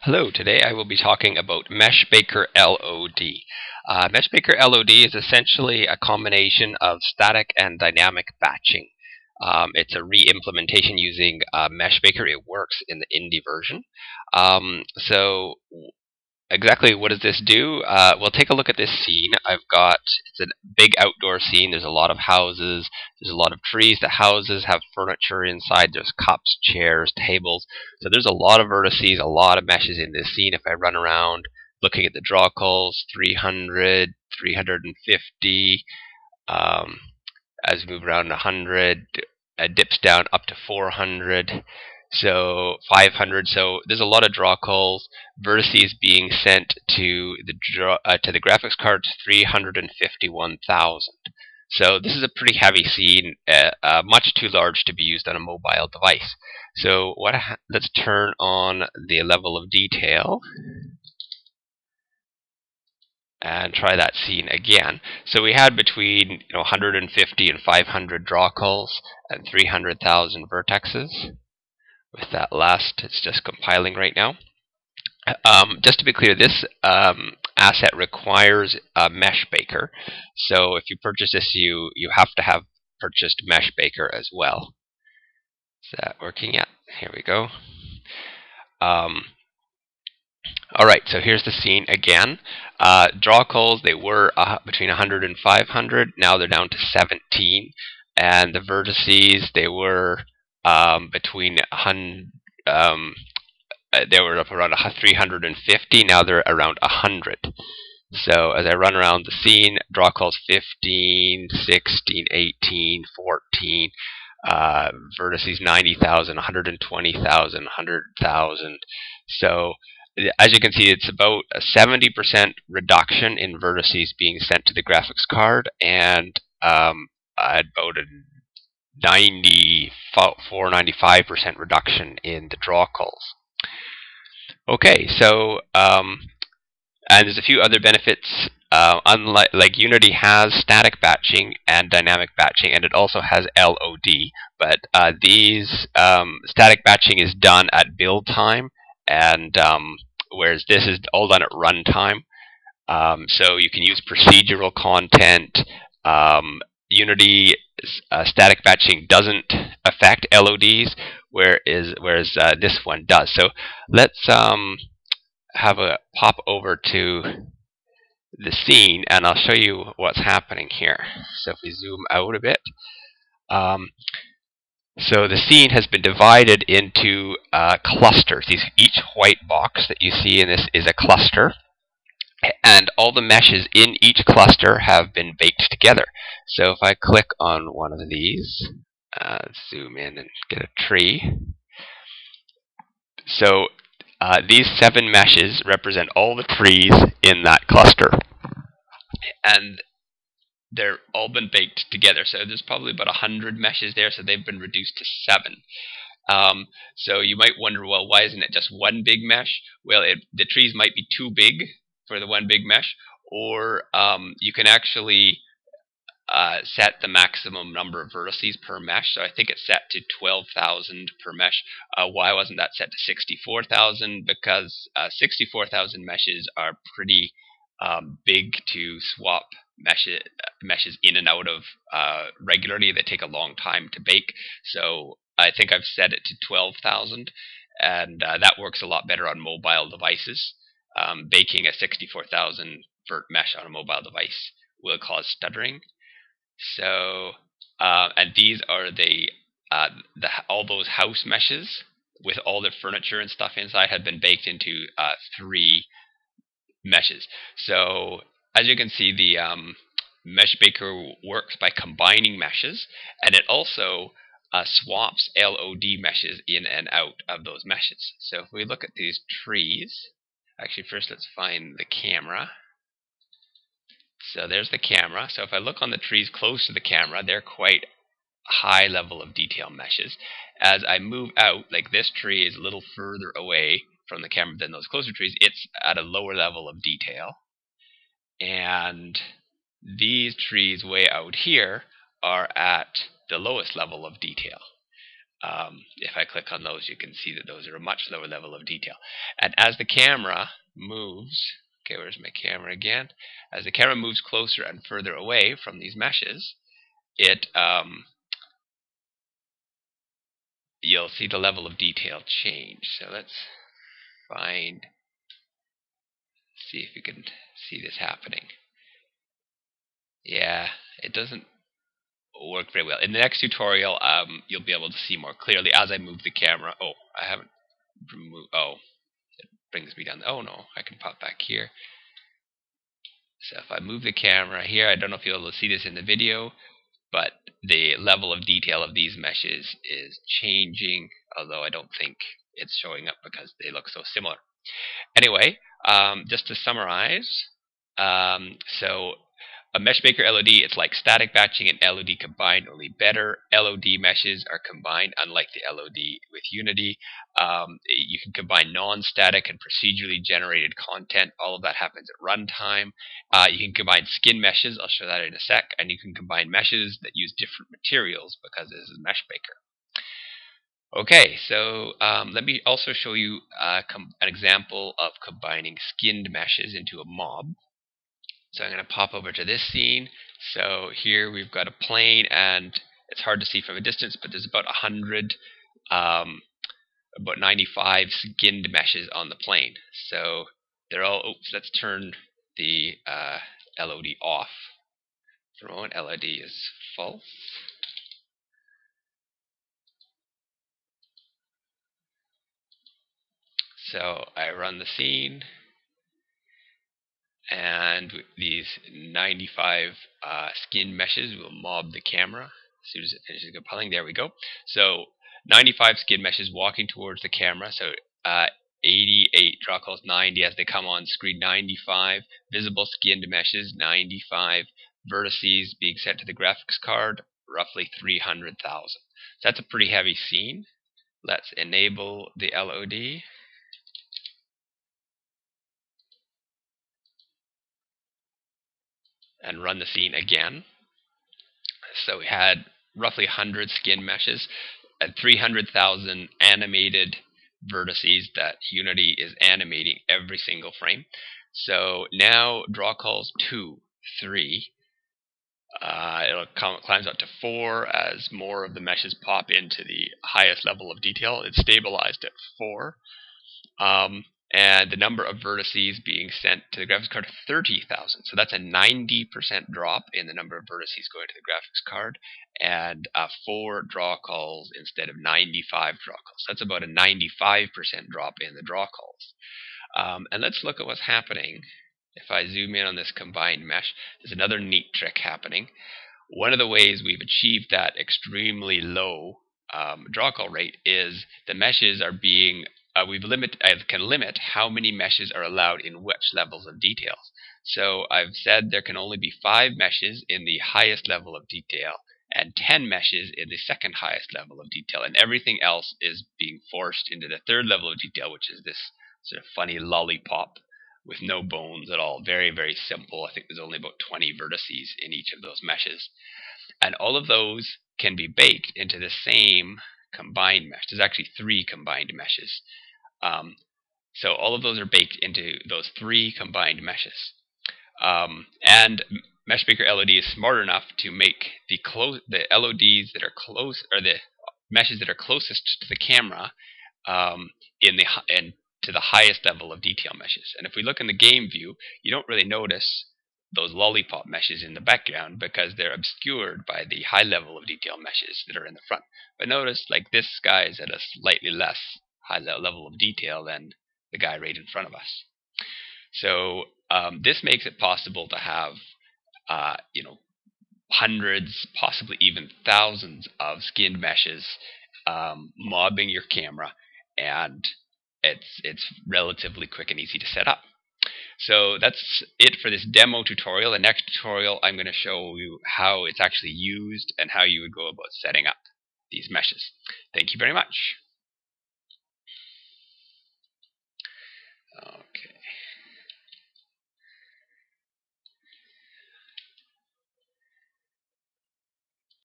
Hello, today I will be talking about MeshBaker LOD. MeshBaker LOD is essentially a combination of static and dynamic batching. It's a re-implementation using MeshBaker. It works in the indie version. Exactly what does this do? We'll take a look at this scene. It's a big outdoor scene. There's a lot of houses. There's a lot of trees. The houses have furniture inside. There's cups, chairs, tables. So there's a lot of vertices, a lot of meshes in this scene. If I run around looking at the draw calls, 300, 350, as we move around 100, dips down up to 400. So 500. So there's a lot of draw calls. Vertices being sent to the graphics card 351,000. So this is a pretty heavy scene, much too large to be used on a mobile device. So let's turn on the level of detail and try that scene again. So we had between 150 and 500 draw calls and 300,000 vertexes. With that last, it's just compiling right now. Just to be clear, this asset requires a MeshBaker. So if you purchase this, you have to have purchased MeshBaker as well. Is that working yet? Here we go. Alright, so here's the scene again. Draw calls, they were between 100 and 500. Now they're down to 17. And the vertices, they were between 100, they were up around 350. Now they're around 100. So as I run around the scene, draw calls 15, 16, 18, 14, vertices 90,000, 120,000, 100,000. So as you can see, it's about a 70% reduction in vertices being sent to the graphics card, and about a 95% reduction in the draw calls. Okay, so and there's a few other benefits. Unlike Unity has static batching and dynamic batching, and it also has LOD. But these static batching is done at build time, and whereas this is all done at runtime. So you can use procedural content. Unity static batching doesn't affect LODs, whereas this one does. So let's have a pop over to the scene, and I'll show you what's happening here. So if we zoom out a bit, so the scene has been divided into clusters. Each white box that you see in this is a cluster, and all the meshes in each cluster have been baked together. So if I click on one of these, zoom in and get a tree. So these 7 meshes represent all the trees in that cluster, and they're all been baked together. So there's probably about 100 meshes there, so they've been reduced to 7. So you might wonder, well, why isn't it just one big mesh? Well, the trees might be too big for the one big mesh, or you can actually set the maximum number of vertices per mesh. So I think it's set to 12,000 per mesh. Why wasn't that set to 64,000? Because 64,000 meshes are pretty big to swap meshes in and out of regularly. They take a long time to bake. So I think I've set it to 12,000, and that works a lot better on mobile devices. Baking a 64,000 vert mesh on a mobile device will cause stuttering. So, and these are all those house meshes with all the furniture and stuff inside have been baked into 3 meshes. So as you can see, the MeshBaker works by combining meshes, and it also swaps LOD meshes in and out of those meshes. So if we look at these trees, actually first let's find the camera. So there's the camera. So if I look on the trees close to the camera, they're quite high level of detail meshes. As I move out, like this tree is a little further away from the camera than those closer trees, it's at a lower level of detail. And these trees way out here are at the lowest level of detail. If I click on those, you can see that those are a much lower level of detail. And as the camera moves, okay, where's my camera again? As the camera moves closer and further away from these meshes, you'll see the level of detail change. So let's see if you can see this happening. Yeah, it doesn't work very well. In the next tutorial, you'll be able to see more clearly as I move the camera. Oh, I haven't removed. Oh, it brings me down. Oh no, I can pop back here. So if I move the camera here, I don't know if you'll be able to see this in the video, but the level of detail of these meshes is changing, although I don't think it's showing up because they look so similar. Anyway, just to summarize, so a meshmaker LOD, it's like static batching and LOD combined, only better. LOD meshes are combined, unlike the LOD with Unity. You can combine non-static and procedurally generated content. All of that happens at runtime. You can combine skin meshes. I'll show that in a sec. And you can combine meshes that use different materials because this is Meshmaker. Okay, so let me also show you an example of combining skinned meshes into a mob. So I'm going to pop over to this scene. So here we've got a plane, and it's hard to see from a distance, but there's about 100, about 95 skinned meshes on the plane. So they're all, oops, let's turn the LOD off for a moment. LOD is full. So I run the scene, and these 95 skin meshes will mob the camera as soon as it finishes compiling. There we go. So 95 skin meshes walking towards the camera. So 88 draw calls, 90 as they come on screen, 95 visible skinned meshes, 95 vertices being sent to the graphics card, roughly 300,000. So that's a pretty heavy scene. Let's enable the LOD. And run the scene again. So we had roughly 100 skin meshes and 300,000 animated vertices that Unity is animating every single frame. So now draw calls 2, 3. It climbs up to 4 as more of the meshes pop into the highest level of detail. It's stabilized at 4. And the number of vertices being sent to the graphics card, 30,000. So that's a 90% drop in the number of vertices going to the graphics card, and 4 draw calls instead of 95 draw calls. That's about a 95% drop in the draw calls. And let's look at what's happening. If I zoom in on this combined mesh, there's another neat trick happening. One of the ways we've achieved that extremely low draw call rate is the meshes are being can limit how many meshes are allowed in which levels of details. So I've said there can only be 5 meshes in the highest level of detail and 10 meshes in the second highest level of detail, and everything else is being forced into the third level of detail, which is this sort of funny lollipop with no bones at all. Very, very simple. I think there's only about 20 vertices in each of those meshes. And all of those can be baked into the same combined mesh. There's actually 3 combined meshes. So all of those are baked into those 3 combined meshes. And Meshmaker LOD is smart enough to make the LODs that are close, or the meshes that are closest to the camera, to the highest level of detail meshes. And if we look in the game view, you don't really notice those lollipop meshes in the background because they're obscured by the high level of detail meshes that are in the front. But notice, like, this guy is at a slightly less high level of detail than the guy right in front of us. So this makes it possible to have, hundreds, possibly even thousands of skinned meshes mobbing your camera, and it's relatively quick and easy to set up. So that's it for this demo tutorial. The next tutorial, I'm going to show you how it's actually used and how you would go about setting up these meshes. Thank you very much. Okay.